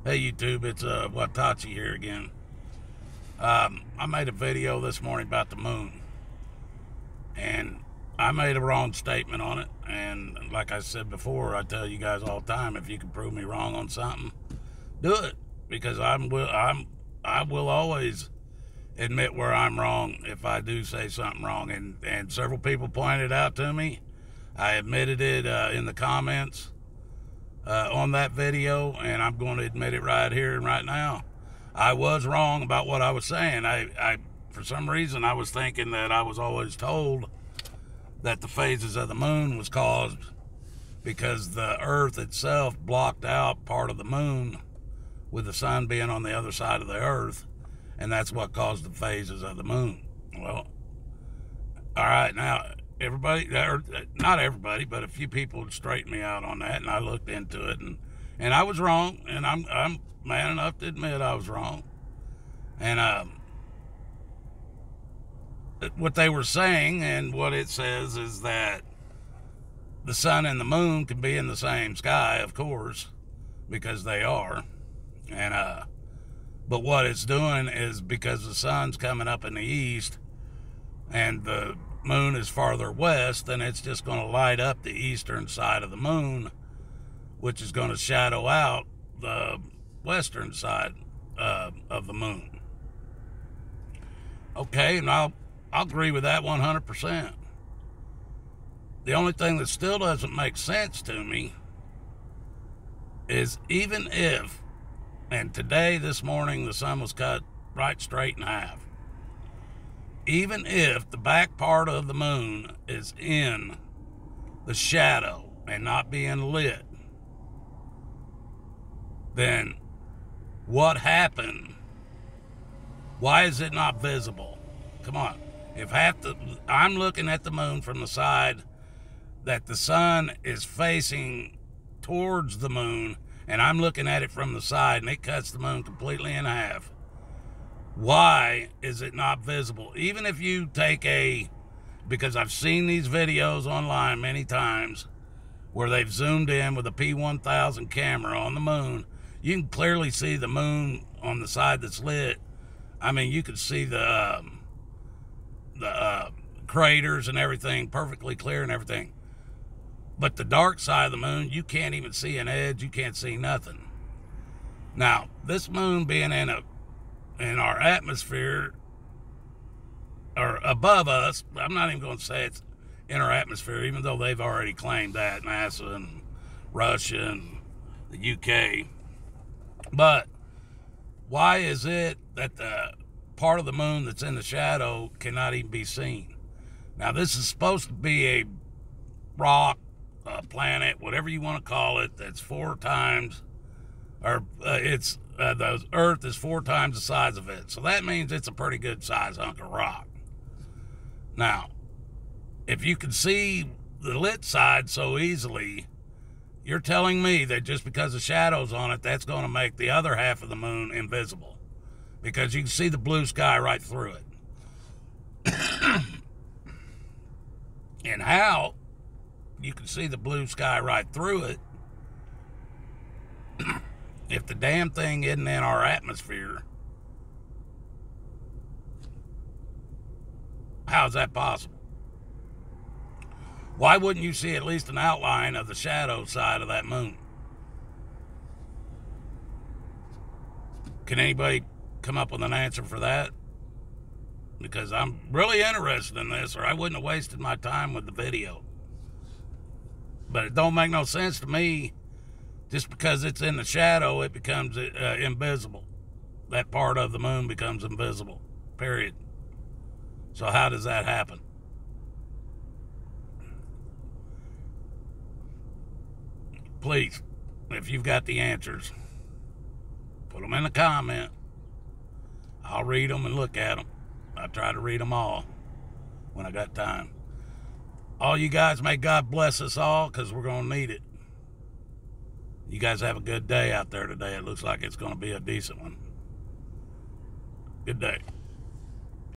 Hey YouTube, it's Watachi here again. I made a video this morning about the moon, and I made a wrong statement on it. And like I said before, I tell you guys all the time, if you can prove me wrong on something, do it, because I will always admit where I'm wrong if I do say something wrong. And several people pointed out to me. I admitted it in the comments on that video, and I'm going to admit it right here and right now. I was wrong about what I was saying. I for some reason, I was thinking that I was always told that the phases of the moon was caused because the Earth itself blocked out part of the moon, with the sun being on the other side of the Earth, and that's what caused the phases of the moon. Well, all right, now everybody, or not everybody, but a few people straightened me out on that, and I looked into it, and I was wrong, and I'm man enough to admit I was wrong. And what they were saying and what it says is that the sun and the moon can be in the same sky, of course, because they are. And but what it's doing is, because the sun's coming up in the east and the moon is farther west, then it's just going to light up the eastern side of the moon, which is going to shadow out the western side of the moon. Okay, and I'll agree with that 100%. The only thing that still doesn't make sense to me is, even if, and today, this morning, the sun was cut right straight in half, even if the back part of the moon is in the shadow and not being lit, then what happened? Why is it not visible? Come on. If I'm looking at the moon from the side that the sun is facing towards the moon, and I'm looking at it from the side, and it cuts the moon completely in half, why is it not visible? Even if you take because I've seen these videos online many times where they've zoomed in with a P1000 camera on the moon, you can clearly see the moon on the side that's lit. I mean, you can see the craters and everything perfectly clear and everything. But the dark side of the moon, you can't even see an edge. You can't see nothing. Now, this moon being in our atmosphere, or above us, I'm not even going to say it's in our atmosphere, even though they've already claimed that, NASA and Russia and the UK. But why is it that the part of the moon that's in the shadow cannot even be seen? Now, this is supposed to be a rock, a planet, whatever you want to call it, that's 4 times, or the Earth is 4 times the size of it. So that means it's a pretty good size hunk of rock. Now, if you can see the lit side so easily, you're telling me that just because the shadow's on it, that's going to make the other half of the moon invisible, because you can see the blue sky right through it. And how you can see the blue sky right through it if the damn thing isn't in our atmosphere? How's that possible? Why wouldn't you see at least an outline of the shadow side of that moon? Can anybody come up with an answer for that? Because I'm really interested in this, or I wouldn't have wasted my time with the video. But it don't make no sense to me. Just because it's in the shadow, it becomes invisible. That part of the moon becomes invisible, period. So how does that happen? Please, if you've got the answers, put them in the comment. I'll read them and look at them. I try to read them all when I got time. All you guys, may God bless us all, because we're going to need it. You guys have a good day out there today. It looks like it's going to be a decent one. Good day.